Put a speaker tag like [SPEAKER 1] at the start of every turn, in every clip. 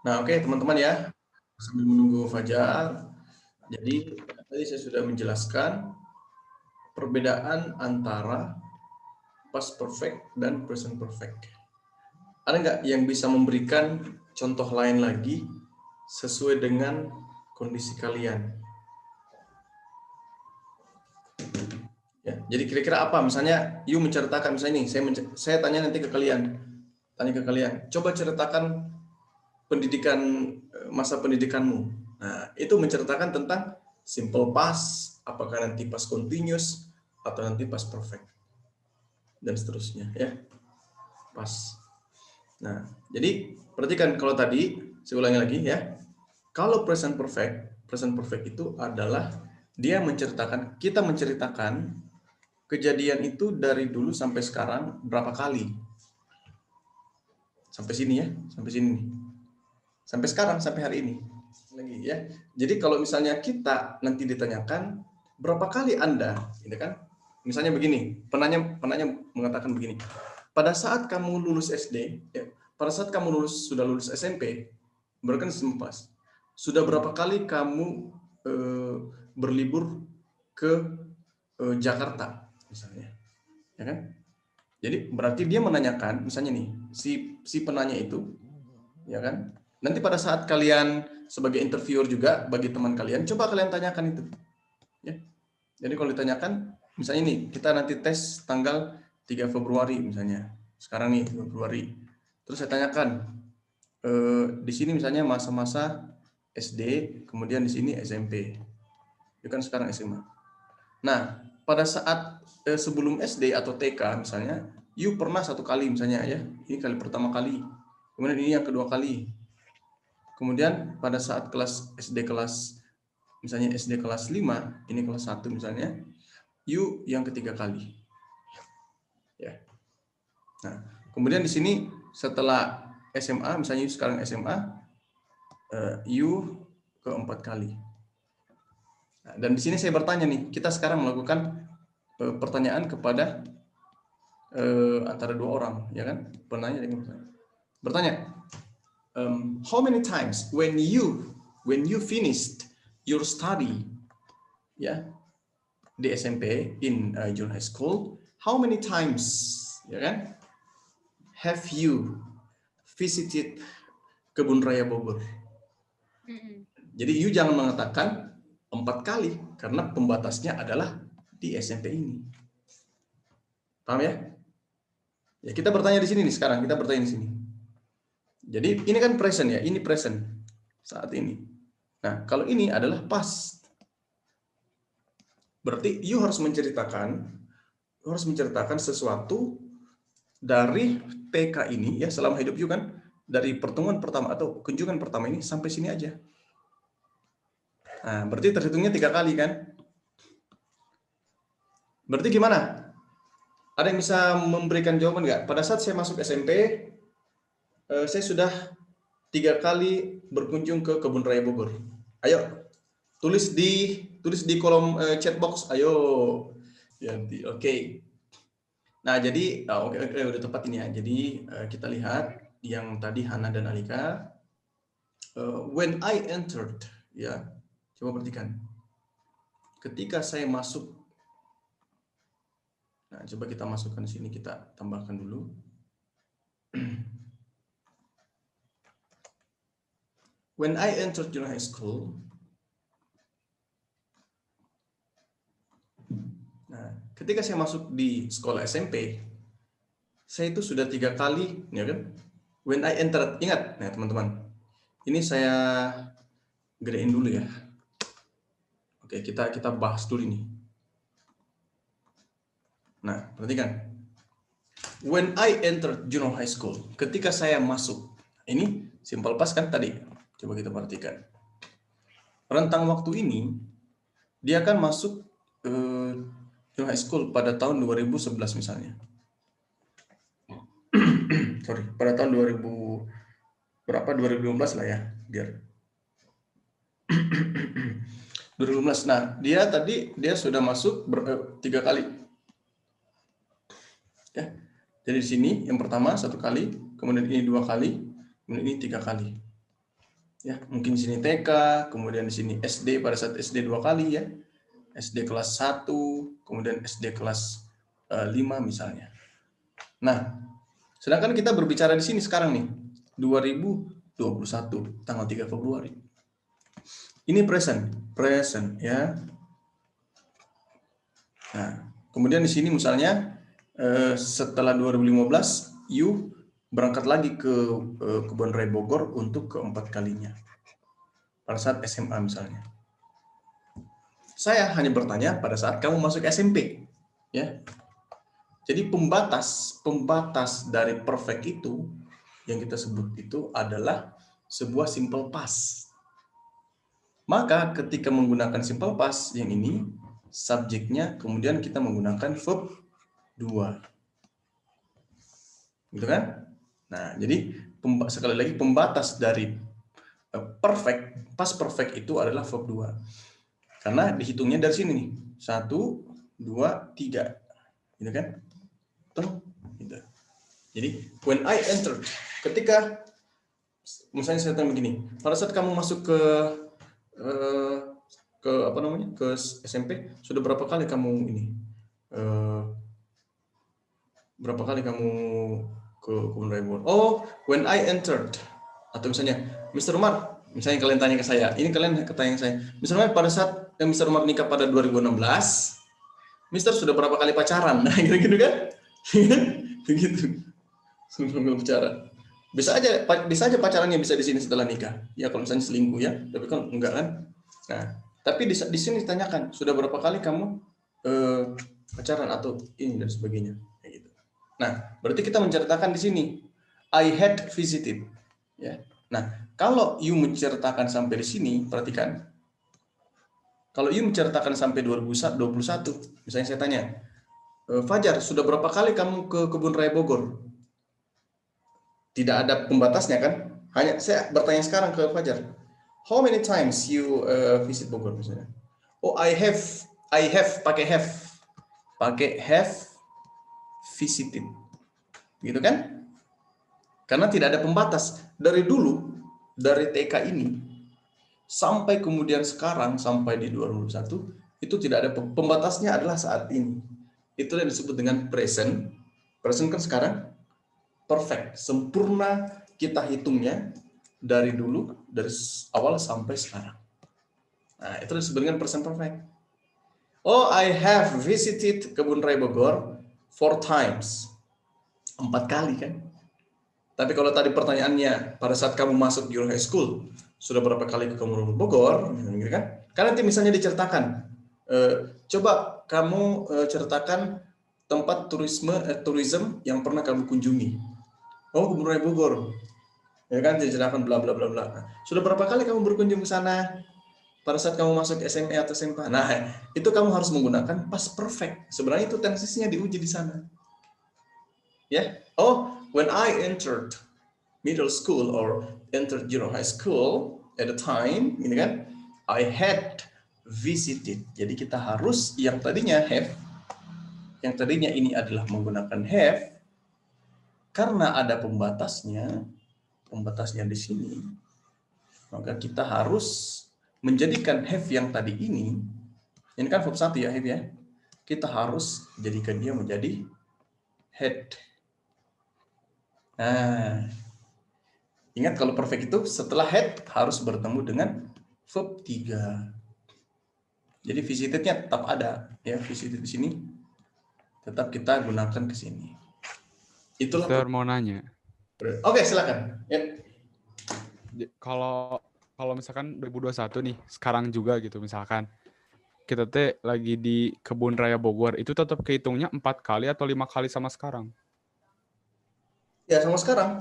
[SPEAKER 1] Nah, oke teman-teman ya, sambil menunggu Fajar. Jadi tadi saya sudah menjelaskan perbedaan antara past perfect dan present perfect. Ada nggak yang bisa memberikan contoh lain lagi sesuai dengan kondisi kalian? Ya, jadi kira-kira apa? Misalnya, you menceritakan misalnya ini, saya tanya nanti ke kalian, coba ceritakan pendidikan masa pendidikanmu. Nah, itu menceritakan tentang simple past, apakah nanti past continuous atau nanti past perfect dan seterusnya ya. Past. Nah, jadi perhatikan kalau tadi saya ulangi lagi ya. Kalau present perfect itu adalah kita menceritakan kejadian itu dari dulu sampai sekarang berapa kali. Sampai sini ya, sampai sini nih. Sampai sekarang, sampai hari ini. Lagi ya. Jadi kalau misalnya kita nanti ditanyakan berapa kali Anda, gitu kan? Misalnya begini, penanya mengatakan begini. Pada saat kamu lulus SD, ya, pada saat kamu sudah lulus SMP, berikan sistem pas. Sudah berapa kali kamu berlibur ke Jakarta misalnya, ya kan? Jadi berarti dia menanyakan, misalnya nih, si penanya itu, ya kan? Nanti pada saat kalian sebagai interviewer juga bagi teman kalian, coba kalian tanyakan itu. Ya. Jadi kalau ditanyakan, misalnya nih, kita nanti tes tanggal 3 Februari misalnya. Sekarang nih 3 Februari. Terus saya tanyakan, di sini misalnya masa-masa SD, kemudian di sini SMP. Itu kan sekarang SMA. Nah, pada saat sebelum SD atau TK misalnya, you pernah satu kali misalnya ya, ini kali pertama kali, kemudian ini yang kedua kali. Kemudian pada saat kelas SD kelas, misalnya SD kelas 5, ini kelas 1 misalnya, you yang ketiga kali. Ya. Nah, kemudian di sini setelah SMA, misalnya you sekarang SMA, you keempat kali. Nah, dan di sini saya bertanya nih, kita sekarang melakukan pertanyaan kepada antara dua orang, ya kan? Penanya bertanya, how many times when you finished your study, ya, di SMP in junior high school, how many times, ya kan, have you visited Kebun Raya Bogor? Jadi you jangan mengatakan 4 kali karena pembatasnya adalah di SMP ini. Paham ya? Ya kita bertanya di sini nih sekarang, kita bertanya di sini. Jadi ini kan present ya, ini present saat ini. Nah, kalau ini adalah past. Berarti you harus menceritakan sesuatu dari TK ini ya, selama hidup you kan, dari pertemuan pertama atau kunjungan pertama ini sampai sini aja. Nah, berarti terhitungnya 3 kali kan? Berarti gimana? Ada yang bisa memberikan jawaban nggak? Pada saat saya masuk SMP, saya sudah 3 kali berkunjung ke Kebun Raya Bogor. Ayo, tulis di kolom chat box. Ayo, Yanti. Oke. Nah, jadi oke, udah tepat ini ya. Jadi kita lihat yang tadi Hana dan Alika. When I entered, ya, coba perhatikan. Ketika saya masuk. Nah, coba kita masukkan di sini, kita tambahkan dulu. When I entered junior high school. Nah, ketika saya masuk di sekolah SMP, saya itu sudah 3 kali, ya kan? When I entered, ingat, nah teman-teman, ini saya gedein dulu ya. Oke, kita bahas dulu ini. Nah, perhatikan. When I entered junior high school, ketika saya masuk, ini simple past kan tadi. Coba kita perhatikan. Rentang waktu ini, dia akan masuk junior high school pada tahun 2011 misalnya. Sorry, pada tahun 2015 lah ya, biar 2015. Nah, dia sudah masuk 3 kali. Ya. Jadi di sini yang pertama 1 kali, kemudian ini 2 kali, kemudian ini 3 kali. Ya, mungkin di sini TK, kemudian di sini SD pada saat SD 2 kali ya. SD kelas 1, kemudian SD kelas 5 misalnya. Nah, sedangkan kita berbicara di sini sekarang nih, 2021, tanggal 3 Februari. Ini present ya. Nah, kemudian di sini misalnya setelah 2015, you berangkat lagi ke Kebun Raya Bogor untuk keempat kalinya. Pada saat SMA misalnya. Saya hanya bertanya pada saat kamu masuk SMP, ya. Jadi pembatas dari perfect itu yang kita sebut itu adalah sebuah simple past. Maka ketika menggunakan simple past yang ini, subjeknya kemudian kita menggunakan verb 2. Gitu kan? Nah, jadi sekali lagi pembatas dari perfect, past perfect itu adalah verb 2. Karena dihitungnya dari sini nih. 1, 2, 3. Gitu kan? Gitu. Jadi, when I entered, ketika misalnya saya tanya begini, pada saat kamu masuk ke apa namanya, ke SMP, sudah berapa kali kamu ini, berapa kali kamu ke Kebun Raya Bogor? Oh, when I entered, atau misalnya Mr. Umar, misalnya kalian tanya ke saya, ini kalian tanya ke saya, Mr. Umar pada saat Mr. Umar nikah pada 2016, Mister sudah berapa kali pacaran? Nah, gitu-gitu kan? Begitu. Sebelum pacaran. Bisa aja pacarannya bisa di sini setelah nikah. Ya kalau misalnya selingkuh ya, tapi kan enggak kan. Nah, tapi di sini ditanyakan, sudah berapa kali kamu pacaran atau ini dan sebagainya, kayak gitu. Nah, berarti kita menceritakan di sini I had visited, ya. Nah, kalau you menceritakan sampai di sini, perhatikan. Kalau you menceritakan sampai 2021, misalnya saya tanya, Fajar, sudah berapa kali kamu ke Kebun Raya Bogor? Tidak ada pembatasnya kan? Hanya saya bertanya sekarang ke Fajar. How many times you visit Bogor misalnya? Oh, I have pakai have visited. Gitu kan? Karena tidak ada pembatas. Dari dulu, dari TK ini sampai kemudian sekarang sampai di 2021 itu tidak ada pembatasnya, adalah saat ini. Itu yang disebut dengan present. Present kan sekarang perfect, sempurna, kita hitungnya dari dulu, dari awal sampai sekarang. Nah, itu disebut dengan present perfect. Oh, I have visited Kebun Raya Bogor 4 times. 4 kali kan? Tapi kalau tadi pertanyaannya pada saat kamu masuk Jurong High School, sudah berapa kali ke Kebun Raya Bogor, gitu kan? Karena nanti misalnya diceritakan, coba kamu ceritakan tempat tourism yang pernah kamu kunjungi. Oh, Kebun Raya Bogor. Ya kan, diceritakan bla bla bla bla. Sudah berapa kali kamu berkunjung ke sana pada saat kamu masuk SMA atau SMP? Nah, itu kamu harus menggunakan past perfect. Sebenarnya itu tensesnya diuji di sana. Ya. Oh, when I entered middle school or entered junior high school at the time, ini kan, I had visited. Jadi kita harus yang tadinya have, yang tadinya ini adalah menggunakan have, karena ada pembatasnya di sini, maka kita harus menjadikan have yang tadi ini kan verb 1 ya, have ya, kita harus jadikan dia menjadi had. Nah, ingat kalau perfect itu setelah had harus bertemu dengan verb 3. Jadi visitednya tetap ada ya, visited di sini tetap kita gunakan ke sini. Itulah.
[SPEAKER 2] Mister mau nanya.
[SPEAKER 1] Oke, silakan. Ya.
[SPEAKER 2] Kalau misalkan 2021 nih, sekarang juga gitu misalkan kita lagi di Kebun Raya Bogor, itu tetap kehitungnya 4 kali atau 5 kali sama sekarang?
[SPEAKER 1] Ya, sama sekarang.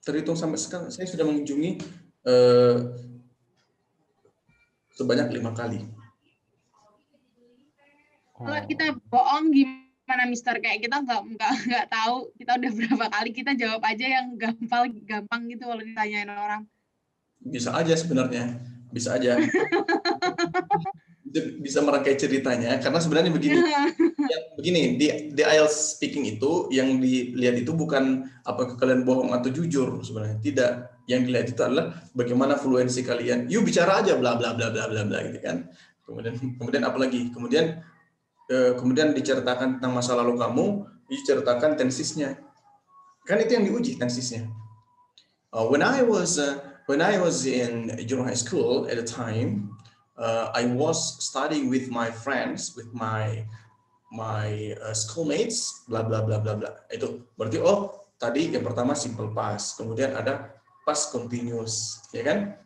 [SPEAKER 1] Terhitung sampai sekarang saya sudah mengunjungi sebanyak 5 kali.
[SPEAKER 3] Kalau kita bohong gimana, Mister? Kayak kita nggak tahu kita udah berapa kali, kita jawab aja yang gampang gitu kalau ditanyain orang.
[SPEAKER 1] Bisa aja sebenarnya, bisa aja. Bisa merangkai ceritanya, karena sebenarnya begini. Di IELTS speaking itu yang dilihat itu bukan apakah kalian bohong atau jujur sebenarnya, tidak. Yang dilihat itu adalah bagaimana fluensi kalian. You bicara aja bla bla bla bla bla bla gitu kan. Kemudian apa lagi? Kemudian diceritakan tentang masa lalu kamu, diceritakan tensisnya. Kan itu yang diuji tensisnya. When I was in junior high school at the time, I was studying with my friends, with my schoolmates, bla bla bla bla bla. Itu berarti tadi yang pertama simple past, kemudian ada past continuous, ya kan?